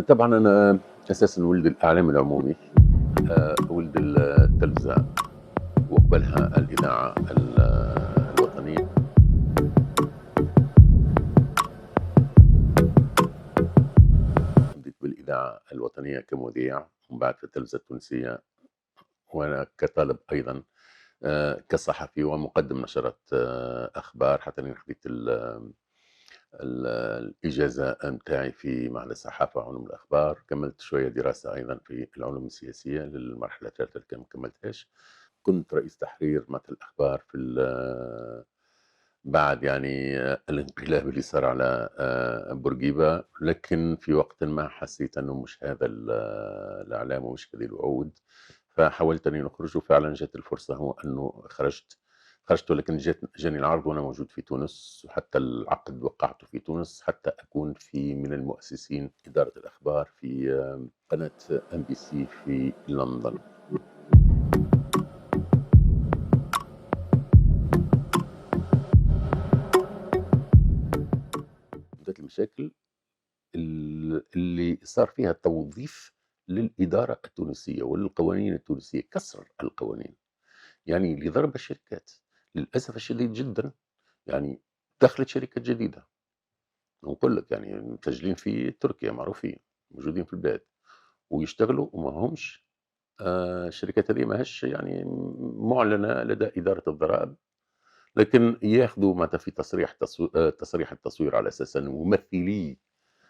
طبعًا أنا أساسًا ولد الإعلام العمومي، ولد التلفزة وقبلها الإذاعة الوطنية. بديت بالإذاعة الوطنية كمذيع، ومن بعد في التلفزة التونسية، وأنا كطالب أيضًا كصحفي ومقدم نشرات أخبار، حتى إني خديت ال الإجازة متاعي في معهد الصحافة وعلوم الأخبار. كمّلت شوية دراسة أيضًا في العلوم السياسية للمرحلة الثالثة اللي ما كمّلتهاش. كنت رئيس تحرير مكتب الأخبار في بعد يعني الانقلاب اللي صار على بورقيبة، لكن في وقتٍ ما حسّيت إنه مش هذا الإعلام ومش هذه الوعود، فحاولت إني نخرج وفعلًا جات الفرصة هو إنه خرجت، ولكن جاني العرض وأنا موجود في تونس، وحتى العقد وقعته في تونس حتى أكون من المؤسسين إدارة الأخبار في قناة MBC في لندن. بدأت المشاكل اللي صار فيها توظيف للإدارة التونسية وللقوانين التونسية، كسر القوانين، يعني لضرب الشركات. للأسف الشديد جدًا، يعني دخلت شركات جديدة، ونقول لك يعني مسجلين في تركيا معروفين، موجودين في البلاد، ويشتغلوا وما همش الشركات هذه ماهيش يعني مُعلنة لدى إدارة الضرائب، لكن ياخذوا معناتها في تصريح التصوير على أساس أنه ممثلي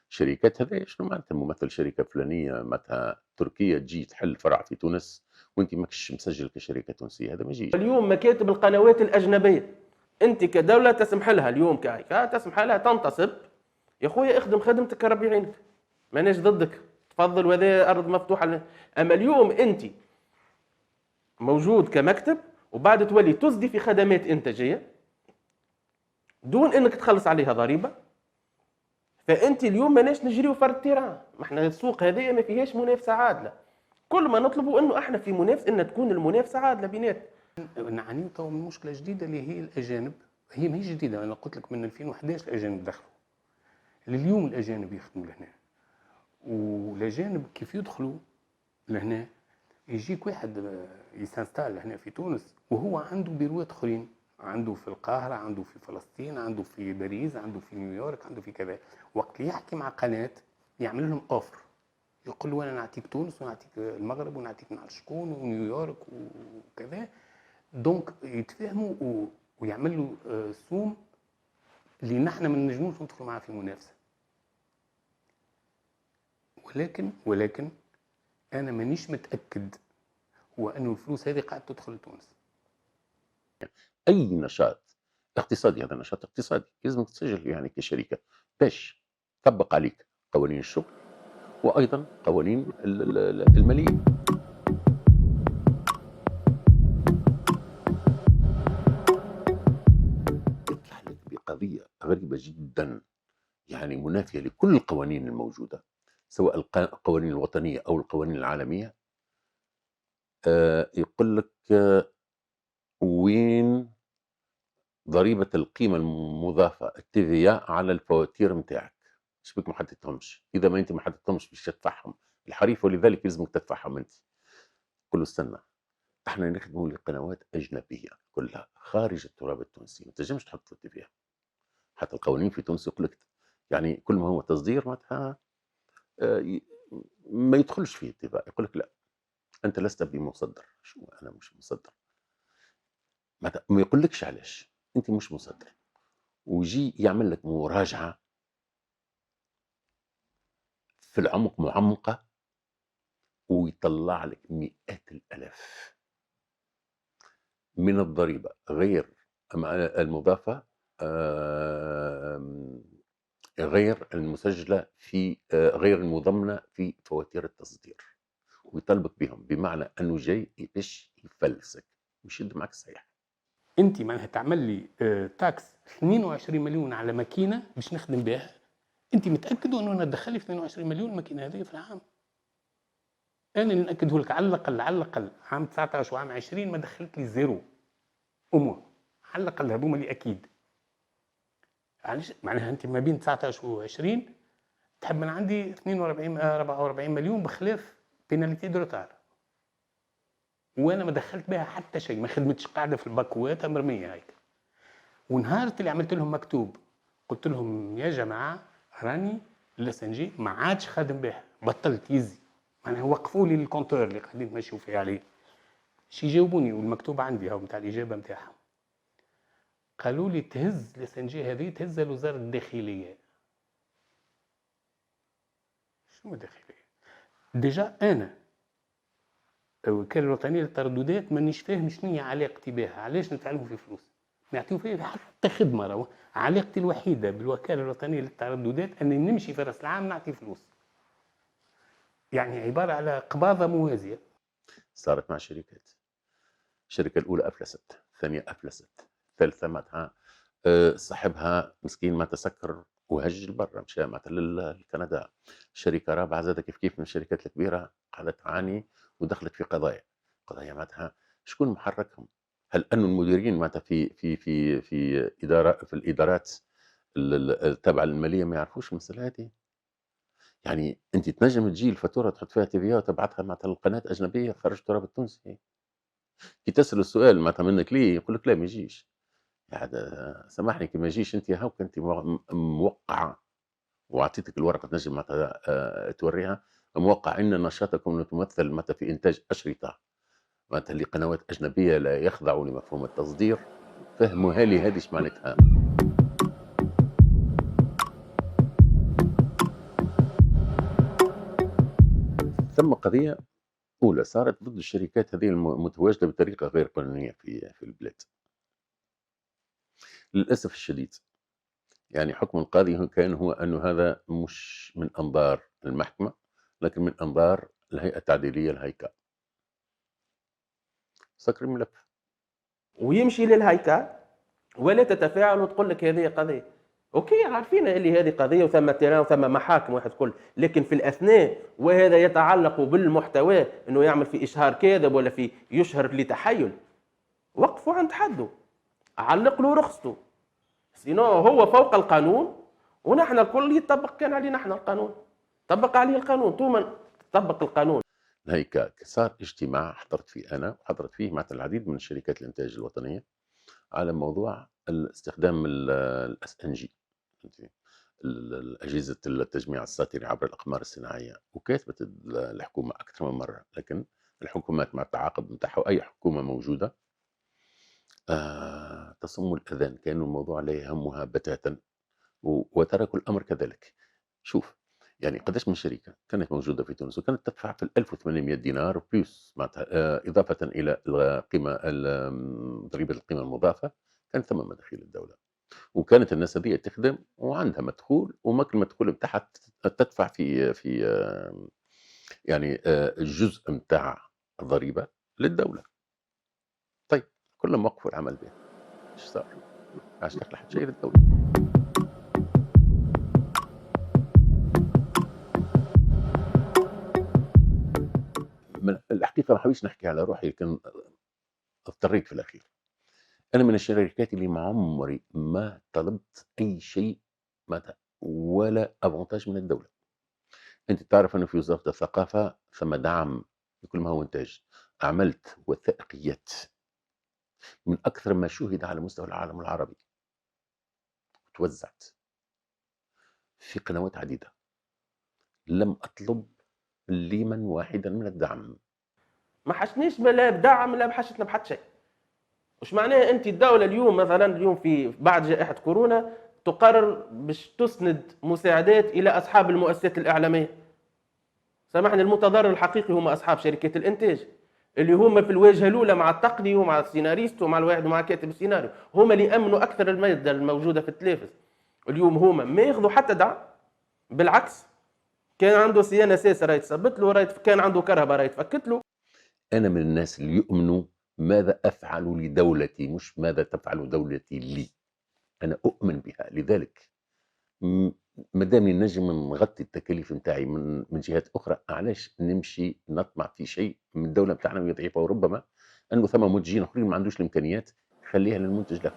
شركات. هذايا شنو معناتها ممثل شركة فلانية معناتها تركية تجي تحل فرع في تونس وأنت ماكش مسجل كشركة تونسية، هذا ما يجيش. اليوم مكاتب القنوات الأجنبية أنت كدولة تسمح لها اليوم كهيك تسمح لها تنتصب. يا خويا اخدم خدمتك ربي يعينك، ماناش ضدك، تفضل وهذا أرض مفتوحة أما اليوم أنت موجود كمكتب وبعد تولي تصدي في خدمات إنتاجية دون أنك تخلص عليها ضريبة. فأنت اليوم ماناش نجريو فرد تيران، ما احنا السوق هذه ما فيهاش منافسة عادلة. كل ما نطلبه أنه احنا في منافسة، أن تكون المنافسة عادلة بينات. نعانيو تو من مشكله جديده اللي هي الاجانب. هي ماهيش جديده، انا قلت لك من 2011 الاجانب دخلوا. لليوم الاجانب يخدموا لهنا، والاجانب كيف يدخلوا لهنا يجيك واحد يسانستال لهنا في تونس وهو عنده بيروات اخرين، عنده في القاهره، عنده في فلسطين، عنده في باريس، عنده في نيويورك، عنده في كذا. وقت اللي يحكي مع قناه يعمل لهم اوفر، يقول له انا نعطيك تونس ونعطيك المغرب ونعطيك مع شكون ونيويورك وكذا. دونك يتفاهموا ويعمل له سوم اللي نحن ما نجموش ندخلوا معاه في منافسه. ولكن انا مانيش متاكد هو انه الفلوس هذه قاعده تدخل لتونس. أي نشاط اقتصادي، هذا نشاط اقتصادي لازمك تسجل يعني كشركة باش تطبق عليك قوانين الشغل وأيضًا قوانين المالية. يطلع لك بقضية غريبة جدًا، يعني منافية لكل القوانين الموجودة، سواء القوانين الوطنية أو القوانين العالمية. يقول لك وين ضريبة القيمة المضافة الTVA على الفواتير متاعك، إيش بيك ما حطيتهمش؟ إذا ما أنت ما حطيتهمش باش تدفعهم الحريف، ولذلك يلزمك تدفعهم أنت. قُل له استنى، إحنا نخدموا لقنوات أجنبية كلها خارج التراب التونسي، ما تنجمش تحط في الTVA. حتى القوانين في تونس يقول لك يعني كل ما هو تصدير معناتها ي ما يدخلش فيه الTVA، يقول لك لأ، أنت لست بمصدر. شو أنا مش مصدر؟ ما يقولكش علاش، أنت مش مصدر، ويجي يعمل لك مراجعة في العمق معمقة ويطلع لك مئات الآلاف من الضريبة غير المضافة، آمم، غير المسجلة في غير المضمنة في فواتير التصدير، ويطالبك بهم، بمعنى أنه جاي باش يفلسك ويشد معاك الصيح. انت معناها تعمل لي تاكس 22 مليون على ماكينه باش نخدم بها. انت متاكد انه انا ندخل لي 22 مليون الماكينه هذه في العام؟ انا اللي ناكده لك على الاقل عام 19 وعام 20 ما دخلت لي زيرو امور، على الاقل هذوما اللي اكيد. علاش معناها انت ما بين 19 و20 تحب من عندي 42 44 مليون بخلاف بينالتي دو روتار، وانا ما دخلت بها حتى شيء، ما خدمتش قاعده في الباكوات مرميه هيك. ونهار اللي عملت لهم مكتوب قلت لهم يا جماعه راني الاسنجي ما عادش خادم بها، بطلت يزي، معناها وقفوا لي الكونتور اللي قاعدين نمشيو فيه عليه. شي جاوبوني والمكتوب عندي هاو نتاع الاجابه نتاعهم، قالوا لي تهز الاسنجي هذه تهزها لوزاره الداخليه. شنو داخليه؟ ديجا انا الوكاله الوطنيه للترددات مانيش فاهم شنو هي علاقتي بها، علاش ندفع لهم في فلوس؟ ما يعطيو فيها حتى خدمه. راهو علاقتي الوحيده بالوكاله الوطنيه للترددات اني نمشي في راس العام نعطي فلوس، يعني عباره على قباضه موازيه. صارت مع شركات. الشركة الأولى أفلست، الثانية أفلست، الثالثة معناتها صاحبها مسكين ما تسكر وهج لبرا مشى معناتها لكندا. الشركة الرابعة زادة كيف من الشركات الكبيرة قاعدة تعاني ودخلت في قضايا معناتها شكون محركهم؟ هل أنه المديرين معناتها في إدارة في الإدارات التابعة للمالية ما يعرفوش المسألة هذه؟ يعني أنت تنجم تجي الفاتورة تحط فيها TVA وتبعتها معناتها لقناة أجنبية خارج التراب التونسي. كي تسأل السؤال معناتها منك ليه؟ يقول لك لا ما يجيش. يعني سامحني كي ما يجيش أنت هاوك أنت موقعة وأعطيتك الورقة تنجم معناتها توريها، موقع إن نشاطكم يتمثل معناتها في إنتاج أشرطة معناتها لقنوات أجنبية لا يخضعوا لمفهوم التصدير. فهموها لي هذه ايش معناتها. ثم قضية أولى صارت ضد الشركات هذه المتواجدة بطريقة غير قانونية في البلاد. للأسف الشديد يعني حكم القاضي كان هو أن هذا مش من أنظار المحكمة لكن من أنظار الهيئة التعديلية الهيكا. سكر الملف. ويمشي للهيكل ولا تتفاعل وتقول لك هذه قضيه. اوكي عارفين اللي هذه قضيه وثم تيران وثم محاكم واحد كل، لكن في الاثناء وهذا يتعلق بالمحتوى انه يعمل في اشهار كاذب ولا في يشهر لتحيل، وقفوا عند حده، علق له رخصته، سينو هو فوق القانون ونحن الكل يطبق كان علينا نحن القانون، طبق عليه القانون ثم تطبق القانون. الهيكا صار اجتماع حضرت فيه أنا وحضرت فيه مع العديد من شركات الإنتاج الوطنية على موضوع استخدام الاس ان جي، أجهزة التجميع الساطري عبر الأقمار الصناعية. وكاتبت الحكومة أكثر من مرة، لكن الحكومات مع التعاقب نتاعها أي حكومة موجودة تصم الأذان، كأنه الموضوع لا يهمها بتاتا وتركوا الأمر كذلك. شوف يعني قداش من شركة كانت موجودة في تونس وكانت تدفع في 1800 دينار بلس معناتها إضافة إلى القيمة ضريبة القيمة المضافة، كان ثم مداخيل الدولة وكانت الناس هذه تخدم وعندها مدخول وماك المدخول بتاعها تدفع في يعني الجزء متاع الضريبة للدولة. طيب كلهم وقفوا العمل به، ايش صار؟ ما عادش دخل حتى شيء للدولة. الحقيقة ما حبيتش نحكي على روحي لكن اضطريت في الأخير. أنا من الشركات اللي ما عمري ما طلبت أي شيء معناتها ولا أفونتاج من الدولة. أنت تعرف أنه في وزارة الثقافة ثم دعم لكل ما هو إنتاج. عملت وثائقيات من أكثر ما شُوهِد على مستوى العالم العربي، واتوزّعت في قنوات عديدة، لم أطلب ليمًا واحدًا من الدعم. ما حشنيش لا بدعم لا بحشتنا بحتى شيء. وش معناها انت الدوله اليوم مثلا اليوم في بعد جائحه كورونا تقرر باش تسند مساعدات الى اصحاب المؤسسات الاعلاميه. سامحني المتضرر الحقيقي هم اصحاب شركات الانتاج اللي هم في الواجهه الاولى مع التقني ومع السيناريست ومع الواحد ومع كاتب السيناريو، هم اللي امنوا اكثر الماده الموجوده في التلفز. اليوم هما ما ياخذوا حتى دعم، بالعكس كان عنده صيانه ساسه راهي تثبت له، كان عنده كرهبه راهي تفكت له. أنا من الناس اللي يؤمنوا ماذا أفعل لدولتي مش ماذا تفعل دولتي لي. أنا أؤمن بها، لذلك ما دامني نجم نغطي التكاليف نتاعي من جهات أخرى، علاش نمشي نطمع في شيء من الدولة بتاعنا وهي ضعيفة، وربما أنه ثم منتجين آخرين ما عندوش الإمكانيات، خليها للمنتج له.